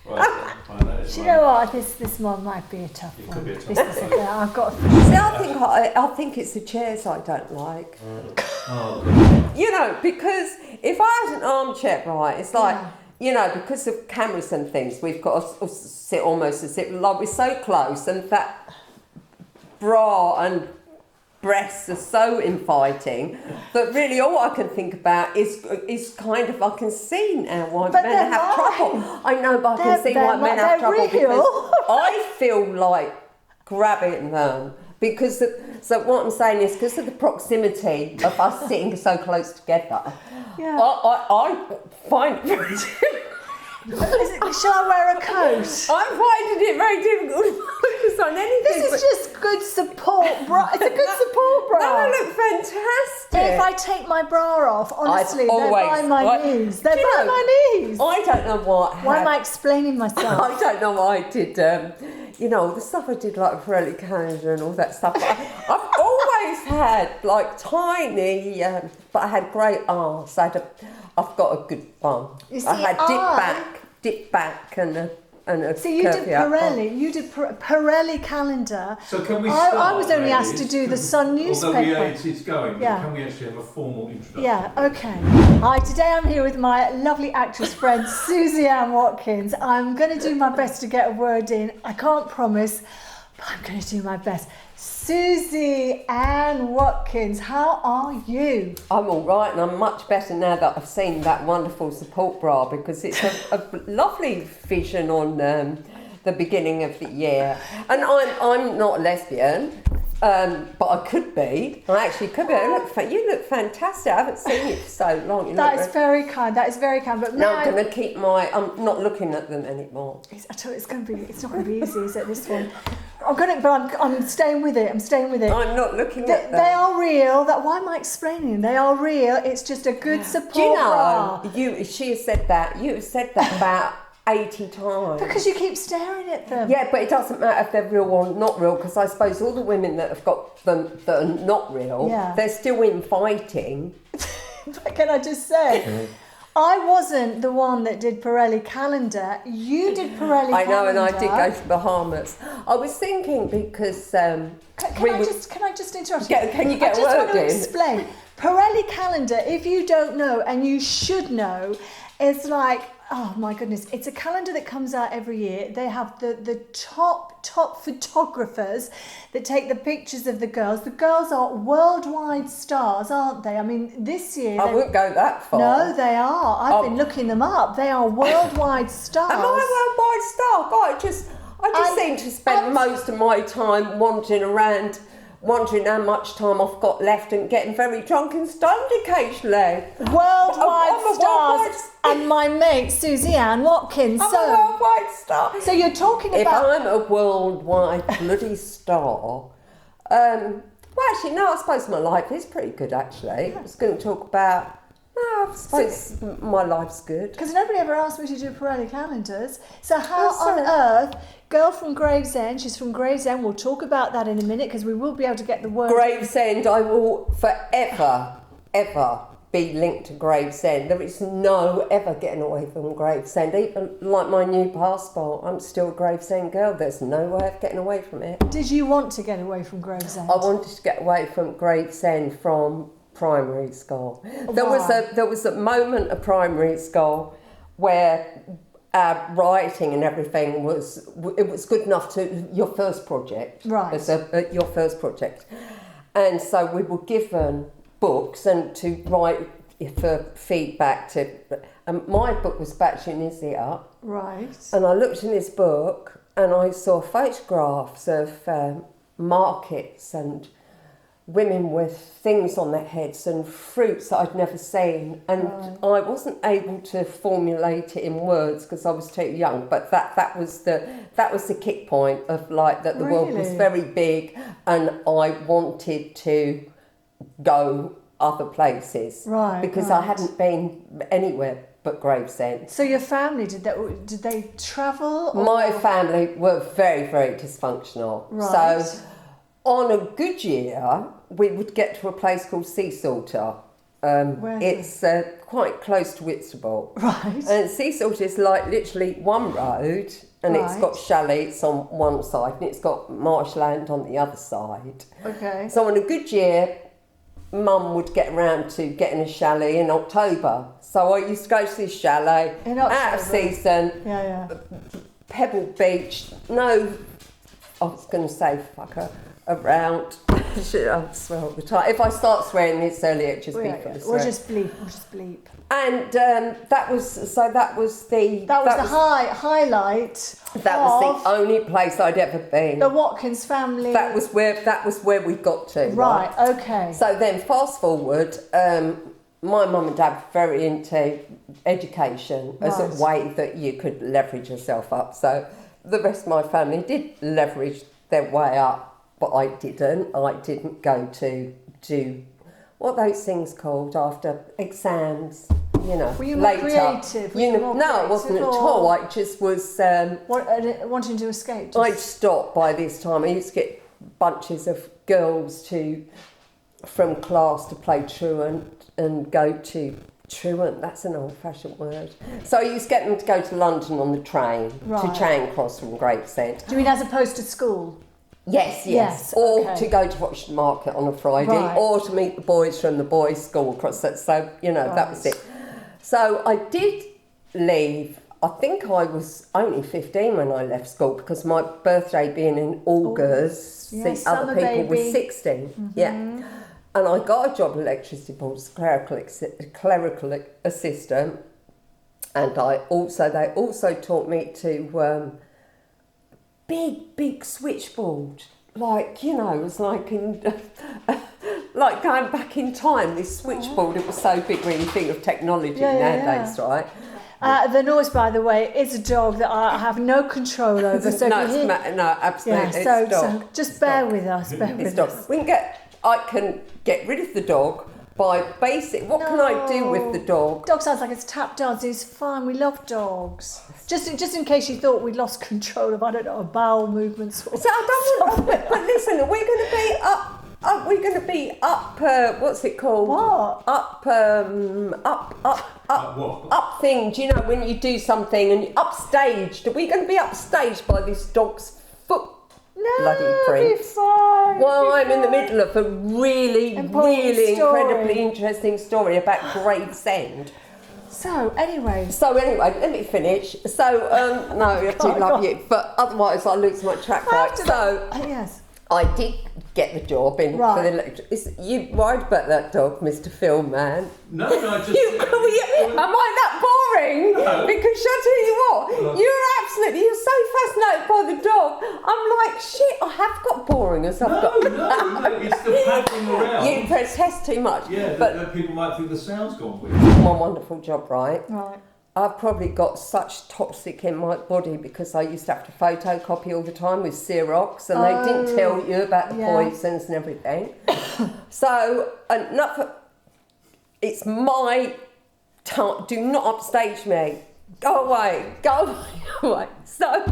Right, fine, that is Do you right. know what? This one might be a tough It one. could be a tough This one. is I've got. See, I think it's the chairs I don't like. Oh, God. You know, because if I had an armchair, right, it's like, Yeah. you know, because of cameras and things, we've got to sit almost as if like we're so close, and that bra and breasts are so inviting that really all I can think about is kind of, I can see now why But men they're have fine. trouble. I know, but I can see why men have they're trouble real. because I feel like grabbing them. Because so what I'm saying is because of the proximity of us sitting so close together, Yeah. I find it very difficult. Shall I wear a coat? I'm finding it very difficult to focus on anything. This is just good support bra. It's a good support bra. No, they look fantastic. If I take my bra off, honestly, I've they're by always- my what- knees. They're Do you by know, my knees. I don't know what. Why am I explaining myself? I don't know why I did. You know, the stuff I did like Pirelli Calender and all that stuff. But I've always had like tiny, but I had great arms. I've got a good bum. You see, I had dip back, and a. So you did curvy up bum. Pirelli. You did Pirelli Calendar. So can we I start? was only asked to ladies? do the Sun Although newspaper. it's going, Yeah. can we actually have a formal introduction? Yeah, okay. Hi, today I'm here with my lovely actress friend Susie Ann Watkins. I'm going to do my best to get a word in. I can't promise, but I'm going to do my best. Susie Ann Watkins, how are you? I'm all right, and I'm much better now that I've seen that wonderful support bra because it's a lovely vision on the beginning of the year. And I'm not a lesbian, but I could be. I actually could be. You look fantastic. I haven't seen you for so long. You That look is very kind. That is very kind. But now now I'm going to keep my. I'm not looking at them anymore. I tell you, it's not going to be easy, is it? This one. I'm staying with it. I'm staying with it. I'm not looking at them. They are real. Why am I explaining? They are real. It's just a good support Do you bra. know? She has said that. You have said that about 80 times. Because you keep staring at them. Yeah, but it doesn't matter if they're real or not real, because I suppose all the women that have got them that are not real, Yeah. they're still infighting. But can I just say, I wasn't the one that did Pirelli Calendar. You did Pirelli Calendar. I know, and I did go to Bahamas. I was thinking because Can I just interrupt you? Can you get a I just word want to in? explain. Pirelli Calendar, if you don't know, and you should know, is like, oh my goodness, it's a calendar that comes out every year. They have the top photographers that take the pictures of the girls. The girls are worldwide stars, aren't they? I mean, this year... I wouldn't go that far. No, they are. I've been looking them up. They are worldwide stars. Am I a worldwide star? God, I just seem to spend most of my time wandering around, wondering how much time I've got left and getting very drunk and stoned occasionally. Worldwide I'm a stars. worldwide And my mate, Susie Ann Watkins. I'm a worldwide star. So you're talking If about... I'm a worldwide bloody star, well, actually, no, I suppose my life is pretty good, actually. I was going to talk about... No, I suppose my life's good. Because nobody ever asked me to do Pirelli calendars. So how on earth... Girl from Gravesend, she's from Gravesend. We'll talk about that in a minute because we will be able to get the word... Gravesend, I will forever, ever be linked to Gravesend. There is no ever getting away from Gravesend. Even like my new passport, I'm still a Gravesend girl. There's no way of getting away from it. Did you want to get away from Gravesend? I wanted to get away from Gravesend from primary school. There was a moment of primary school where our writing and everything was good enough to your first project. Right. As your first project. And so we were given books and to write for feedback to, and my book was Batchinesia. Right. And I looked in this book and I saw photographs of markets and women with things on their heads and fruits that I'd never seen, and I wasn't able to formulate it in words because I was too young, but that was the kick point of like that the world was very big and I wanted to go other places, because I hadn't been anywhere but Gravesend. So your family, did they travel? Or? My family were very, very dysfunctional. Right. So on a good year, we would get to a place called Sea Salter, Where's It's quite close to Whitstable. Right. And Seasalt is like literally one road, and it's Right. got chalets on one side, and it's got marshland on the other side. Okay. So on a good year, Mum would get around to getting a chalet in October. So I used to go to this chalet In out of October. season, Yeah. Pebble Beach, no, I was going to say fucker, around. I swear all the time. If I start swearing this early, it just be for the We'll swear. just bleep. And that was the That was the highlight. That was the only place I'd ever been. The Watkins family. That was where we got to. Right. Okay. So then, fast forward. My mum and dad were very into education as a Right. way that you could leverage yourself up. So the rest of my family did leverage their way up, but I didn't. I didn't go to do what are those things called after exams. You know, Were you more later. creative? Were you more No, I wasn't at creative, all. or- I just was. Wanting to escape. I'd stopped by this time. I used to get bunches of girls from class to play truant and go to truant. That's an old-fashioned word. So I used to get them to go to London on the train Right. to Charing Cross from Gravesend. Do you mean as opposed to school? Yes. Or okay. to go to watch the market on a Friday, Right. or to meet the boys from the boys' school across that. So that was Right. it. So I did leave. I think I was only 15 when I left school, because my birthday being in August, Yes, the other summer people baby. were 16. Yeah. And I got a job at electricity board as clerical assistant, and they also taught me to big switchboard, like, it was like in like going back in time. This switchboard, it was so big when you think of technology nowadays, right? The noise, by the way, is a dog that I have no control over. So no, if you hear, no, absolutely. yeah, it's dog. so just bear with us. Bear It's with dog. us. I can get rid of the dog by what can I do with the dog? Dog sounds like it's tap dancing. It's fine. We love dogs. Just in case you thought we'd lost control of, I don't know, bowel movements. So I don't want. But listen, we're going to be up. We're going to be up. What's it called? What? Up. What? Up things. You know, when you do something and you're upstaged. Are we going to be upstaged by this dog's foot? No, Bloody it'll print. be fine. Well, it'll be I'm in the fine. middle of a really Important story. incredibly interesting story about Gravesend. So, anyway. So anyway, let me finish. So no, I do love you, but otherwise I lose my track right. After So that, yes. I did get the job in Right. for the electric. You worried about that dog, Mr. Film Man? No, I just. Am I that boring? No. Because shall I tell you what? You're so fascinated by the dog. I'm like, shit, I have got boring as I've got. No, it's the paddling around. You protest too much. Yeah, but that people might think the sound's gone weird. my wonderful job, right? Right. I've probably got such toxic in my body because I used to have to photocopy all the time with Xerox, and they didn't tell you about the poisons and everything. So, it's my time. Do not upstage me. Go away. Go away. So,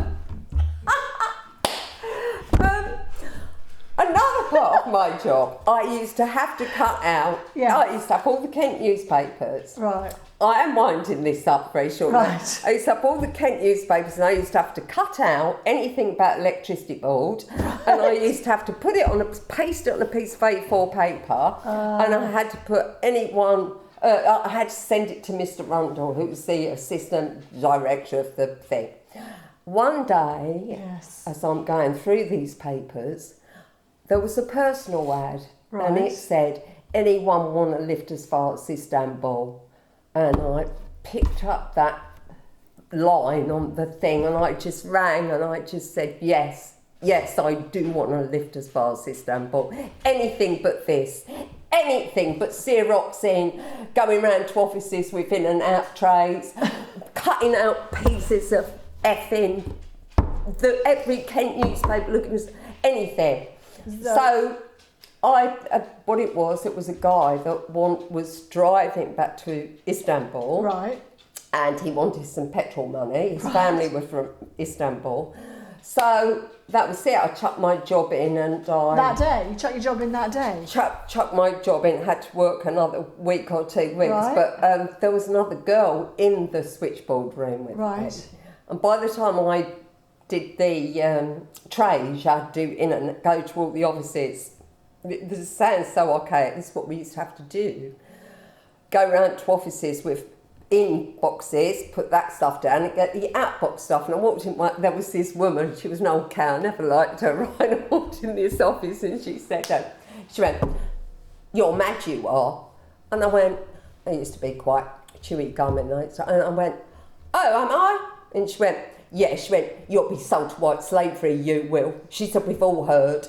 another part of my job, I used to have to cut out. Yeah. I used to have all the Kent newspapers. Right. I am winding this up very shortly. Right. I used to have all the Kent newspapers, and I used to have to cut out anything about electricity board, and I used to have to paste it on a piece of A4 paper, and I had to put anyone. I had to send it to Mr. Rundle, who was the assistant director of the thing. One day, Yes. as I'm going through these papers, there was a personal ad, and Right. it said, "Anyone want to lift as far as Istanbul?" And I picked up that line on the thing, and I just rang, and I just said, yes, I do want to lift as far as Istanbul. Anything but this. Anything but Xeroxing, going round to offices with in and out trays, cutting out pieces of effing, every Kent newspaper looking at anything. So what it was a guy that was driving back to Istanbul. Right. And he wanted some petrol money. His family were from Istanbul. So that was it. I chucked my job in and I... That day? You chucked your job in that day? Chucked my job in, had to work another week or 2 weeks. Right. But there was another girl in the switchboard room with Right. me. And by the time I did the trays, I had to do in and go to all the offices. This sounds so archaic. This is what we used to have to do. Go around to offices with in boxes, put that stuff down and get the outbox stuff. And I walked in, there was this woman, she was an old cow, I never liked her, right? I walked in this office and she said, she went, "You're mad, you are." And I went, I used to be quite chewy gum in those, and I went, "Oh, am I?" And she went, "Yeah," she went, "You'll be sold to white slavery, you will." She said, "We've all heard."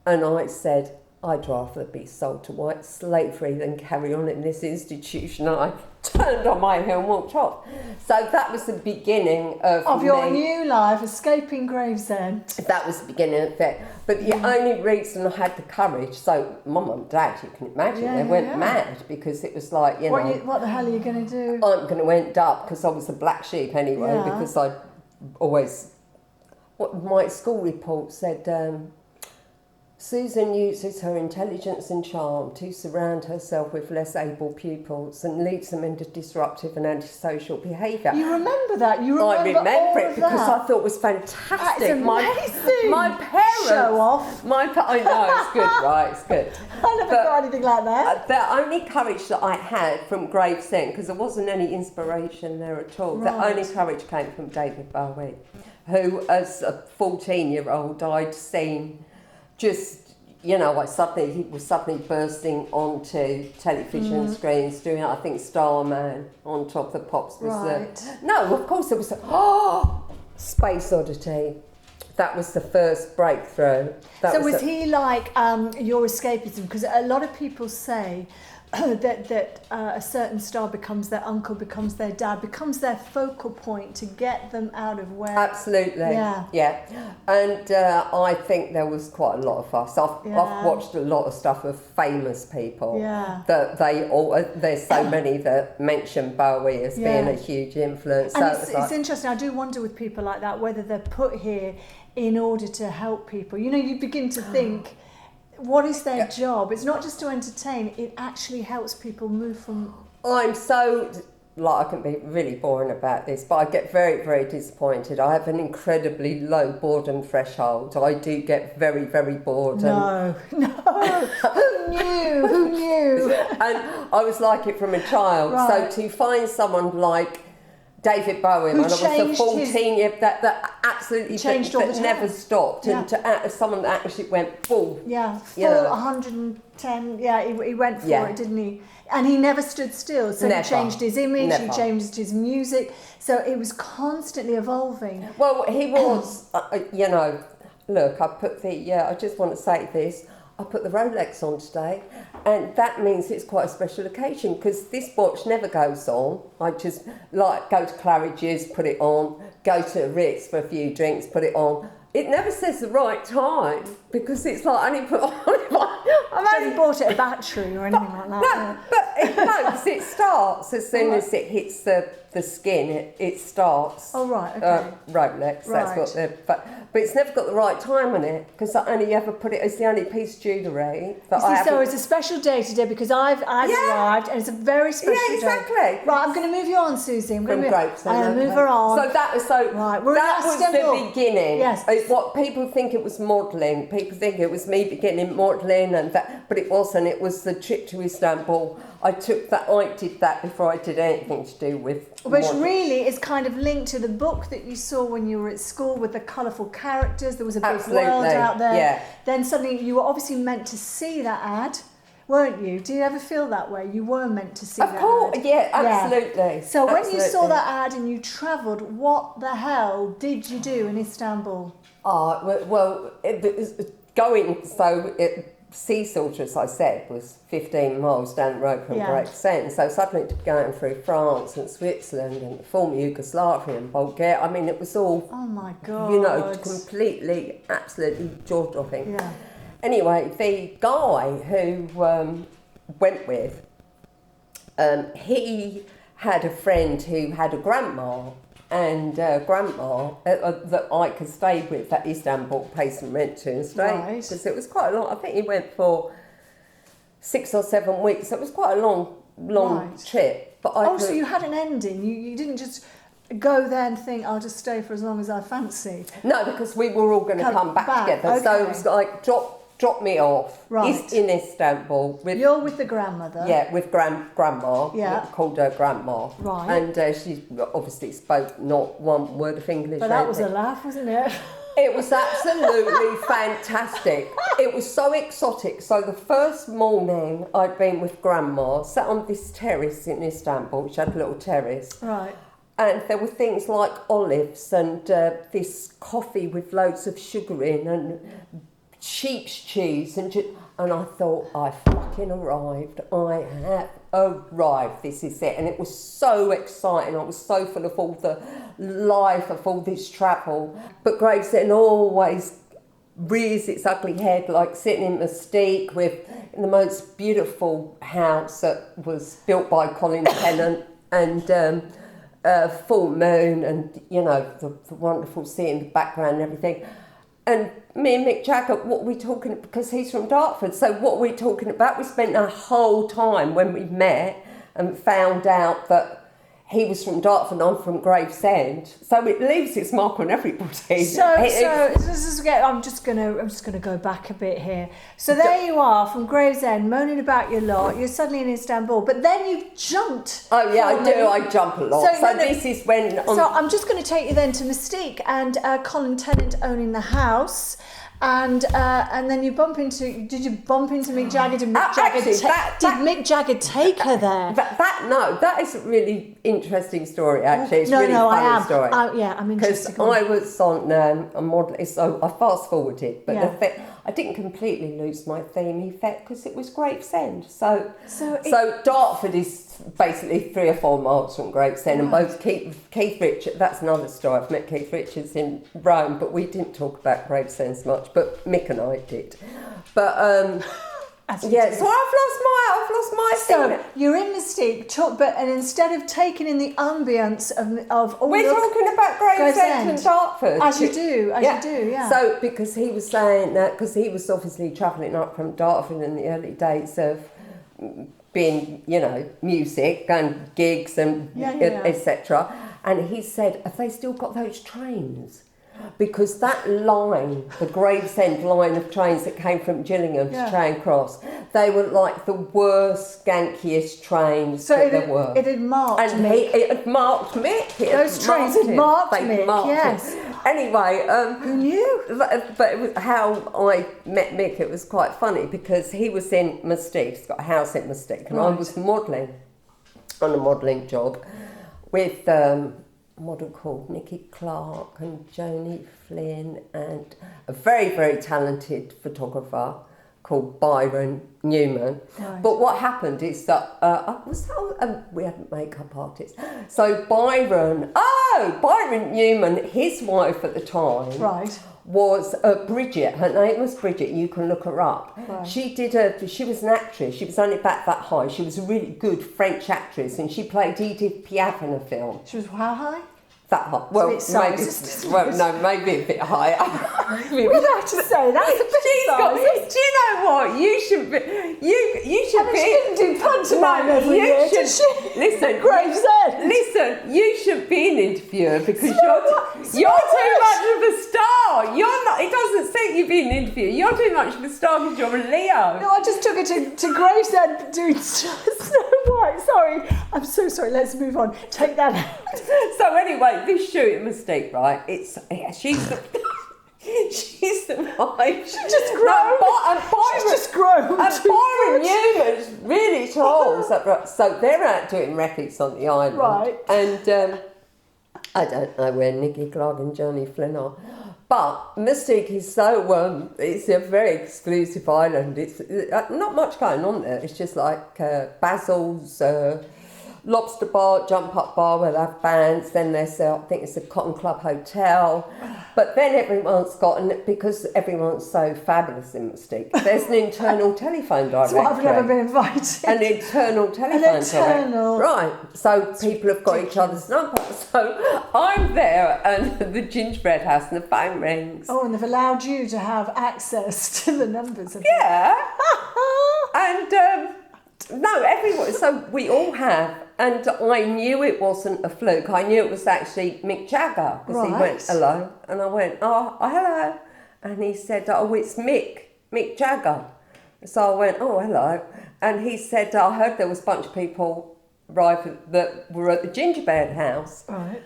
And I said, "I'd rather be sold to white slavery than carry on in this institution." And I turned on my heel and walked off. So that was the beginning of your new life, escaping Gravesend. That was the beginning of it. But the only reason I had the courage, so Mum and Dad, you can imagine, they went mad because it was like, What the hell are you going to do? I'm going to end up, because I was a black sheep anyway, because I always, what my school report said, Susan uses her intelligence and charm to surround herself with less able pupils and leads them into disruptive and antisocial behaviour. You remember that? You remember I remember all it of because that? I thought it was fantastic. That's amazing. My parents... Show off. I know, it's good, right? It's good. I never got anything like that. The only courage that I had from Gravesend, because there wasn't any inspiration there at all, the only courage came from David Bowie, who as a 14-year-old I'd seen just, he was suddenly bursting onto television screens doing, I think, Starman on Top of the Pops was no, of course it was, Space Oddity. That was the first breakthrough. Was he like your escapism? Because a lot of people say that a certain star becomes their uncle, becomes their dad, becomes their focal point to get them out of where... Absolutely. Yeah. And I think there was quite a lot of fuss. I've watched a lot of stuff of famous people. Yeah. That there's so many that mention Bowie as being a huge influence. And so it's interesting. I do wonder with people like that whether they're put here in order to help people. You begin to think, what is their job? It's not just to entertain, it actually helps people move from... I'm so, I can be really boring about this, but I get very, very disappointed. I have an incredibly low boredom threshold. I do get very, very bored. No. Who knew? And I was like it from a child. Right. So to find someone like David Bowie, when I was a 14 year, that absolutely changed all the time. Never stopped, and to someone that actually went full. Yeah, full 110. Yeah, he went for it, didn't he? And he never stood still. So he changed his image, he changed his music. So it was constantly evolving. Well, he was, look, I just want to say this. I put the Rolex on today, and that means it's quite a special occasion because this watch never goes on. I just go to Claridge's, put it on, go to Ritz for a few drinks, put it on. It never says the right time because it's like I only put on. Have you bought it a battery or anything like that? Because it starts as soon as it hits the skin. It starts. Oh right, okay. Rolex. That's what they're. But it's never got the right time on it because I only ever put it as the only piece of jewellery that I have. So it's a special day today because I've arrived and it's a very special day. Yeah, exactly. Right, I'm going to move you on, Susie. I'm going to move her on. So that was Right, that was the beginning. Yes. What people think it was modelling. People think it was me beginning modelling and that, but it wasn't. It was the trip to Istanbul. I did that before I did anything to do with which really is kind of linked to the book that you saw when you were at school with the colourful characters. There was a big world out there. Yeah. Then suddenly you were obviously meant to see that ad, weren't you? Do you ever feel that way? You were meant to see that ad. Of course, yeah, absolutely. So when you saw that ad and you travelled, what the hell did you do in Istanbul? Seasalt, as I said, was 15 miles down the road from Gravesend. So suddenly to be going through France and Switzerland and the former Yugoslavia and Bulgaria, I mean, it was all, oh my God, completely, absolutely jaw-dropping. Yeah. Anyway, the guy who went with, he had a friend who had a grandma, and grandma that I could stay with at Istanbul, pay some rent to and stay. Right. Because it was quite a long, I think he went for 6 or 7 weeks. So it was quite a long Right. trip. But So you had an ending. You didn't just go there and think, I'll just stay for as long as I fancy. No, because we were all going to come back together. Okay. So it was like, drop me off Right. in Istanbul. You're with the grandmother. Yeah, with grandma. Yeah. Called her grandma. Right. And she obviously spoke not one word of English. But that was a laugh, wasn't it? It was absolutely fantastic. It was so exotic. So the first morning I'd been with grandma, sat on this terrace in Istanbul, which had a little terrace. Right. And there were things like olives and this coffee with loads of sugar in and sheep's cheese. And I thought, I fucking arrived. I have arrived. This is it. And it was so exciting. I was so full of all the life of all this travel. But Gravesend always rears its ugly head, like sitting in Mystique with the most beautiful house that was built by Colin Tennant and full moon and, you know, the wonderful sea in the background and everything. And me and Mick Jagger, what we talking, because he's from Dartford, so what we're talking about, we spent the whole time when we met and found out that he was from Dartford and I'm from Gravesend. So it leaves its mark on everybody. So this is, I'm just gonna go back a bit here. So there you are from Gravesend, moaning about your lot. You're suddenly in Istanbul, but then you've jumped. Oh yeah, I do. I jump a lot. So this is when. So I'm just going to take you then to Mystique and Colin Tennant owning the house. And then you bump into. Did you bump into Mick Jagger? Did Mick Jagger take her there? That is a really interesting story. Actually, it's really funny story. I'm interested. Because I was on a model, so I fast forwarded, but Yeah. I didn't completely lose my theme, Yvette, because it was Gravesend. So Dartford is basically 3 or 4 miles from Gravesend, and both Keith Richards. That's another story. I've met Keith Richards in Rome, but we didn't talk about Gravesend as much. But Mick and I did. But so I've lost my So thing. you're in Mystique, and instead of taking in the ambience of all we're talking about Gravesend and Dartford. As you do, yeah. So because he was saying that, because he was obviously travelling up from Dartford in the early days of being, you know, music and gigs and etc. And he said, have they still got those trains? Because that line, the Gravesend line of trains that came from Gillingham to Charing Cross, they were like the worst, skankiest trains that there were. It had marked and Mick. It had marked Mick. Those trains had marked Mick, yes. Anyway, who knew? But it was how I met Mick. It was quite funny because he was in Mystique. He's got a house in Mystique, and I was modelling on a modelling job with a model called Nikki Clark and Joni Flynn and a very, very talented photographer called Byron Newman. Right. But what happened is that we had a makeup artist. So Byron Newman, his wife at the time, was Bridget. Her name was Bridget. You can look her up. Right. She was an actress. She was only about that high. She was a really good French actress, and she played Edith Piaf in a film. She was how high? That high. Well, maybe a bit higher. We'd have to say that's a bit size. Do you know what? You should be. You should be. She didn't do pantomime every year, did she? Listen, Gravesend. Listen, you should be an interviewer because you're too much of a star. You're not. It doesn't suit you being an interviewer. You're too much of a star because you're a Leo. No, I just took her to Gravesend doing Snow White. Sorry, I'm so sorry. Let's move on. Take that out. So anyway, this shoot in Mystique, right? She's the wife. She's just grown. She's just grown. And Byron Newman's really tall. So they're out doing records on the island. Right. And I don't know where Nikki Clark and Joni Flynn are. But Mystique is so, it's a very exclusive island. It's not much going on there. It's just like Basil's lobster bar, jump up bar where they have bands. Then there's, I think it's a Cotton Club Hotel. But then everyone's got, and because everyone's so fabulous in Mystique, there's an internal telephone directory. That's what I've never been invited. An internal telephone directory. Right. So people have got each other's numbers. So I'm there and the gingerbread house and the phone rings. Oh, and they've allowed you to have access to the numbers of Yeah. And no, everyone. So we all have. And I knew it wasn't a fluke. I knew it was actually Mick Jagger. Because he went, hello. And I went, oh, hello. And he said, oh, it's Mick Jagger. So I went, oh, hello. And he said, I heard there was a bunch of people arriving that were at the gingerbread house. Right.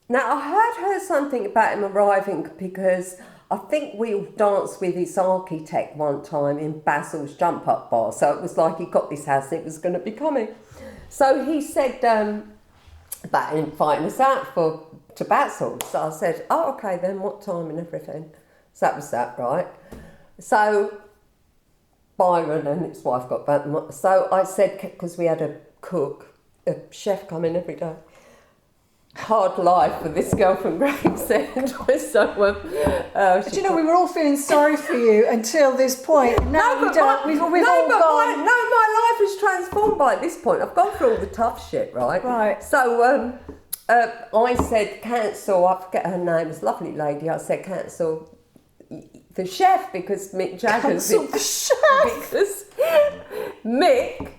Now, I heard something about him arriving because I think we all danced with his architect one time in Basil's Jump Up Bar. So it was like he got this house and it was going to be coming. So he said about inviting us out to Basil. So I said, oh, okay, then what time and everything. So that was that, right? So Byron and his wife got back. So I said, because we had a chef come in every day. Hard life for this girl from Gravesend. So, But you know, we were all feeling sorry for you until this point. Now we don't. We've all gone. My life is transformed by this point. I've gone through all the tough shit, right? Right. So I said, cancel. I forget her name. It's a lovely lady. I said, cancel the chef because Mick Jagger's Cancel the chef. Because Mick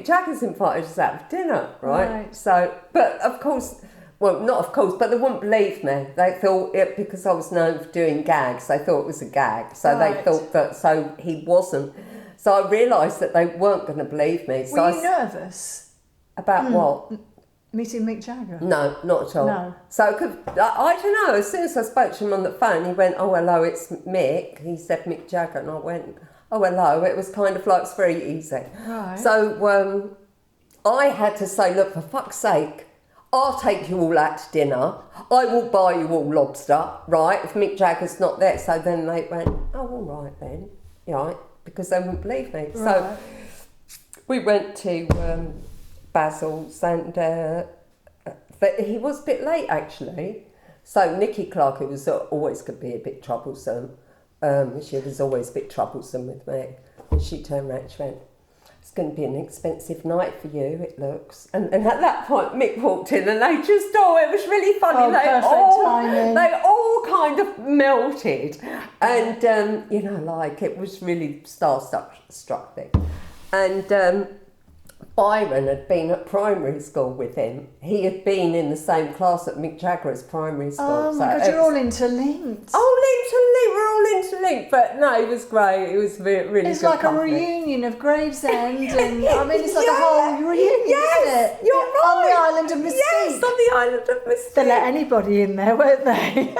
Jagger's invited us out for dinner, right? So, but of course, well, not of course, but they wouldn't believe me. They thought it, because I was known for doing gags, they thought it was a gag. So they thought that, so he wasn't. So I realised that they weren't going to believe me. So Were you nervous? About what? Meeting Mick Jagger? No, not at all. No. So I don't know, as soon as I spoke to him on the phone, he went, oh, hello, it's Mick. He said Mick Jagger, and I went, oh, hello. It was kind of like, it's very easy. Right. So I had to say, look, for fuck's sake, I'll take you all out to dinner. I will buy you all lobster, right, if Mick Jagger's not there. So then they went, oh, all right then, right, because they wouldn't believe me. Right. So we went to Basil's and he was a bit late, actually. So Nikki Clark, who was always going to be a bit troublesome, she was always a bit troublesome with me. And she turned around and she went, it's going to be an expensive night for you, it looks. And at that point, Mick walked in and they just, it was really funny. Oh, they all kind of melted. And, you know, like, it was really star-struck thing. And Byron had been at primary school with him. He had been in the same class at Mick Jagger as primary school. Oh my God, you're all interlinked. We're all interlinked. But no, it was great. It was really It's good like company. a reunion of Gravesend, and I mean, it's like a whole reunion, isn't it? You're right. On the island of Mystique. Yes, on the island of Mystique. They let anybody in there, weren't they?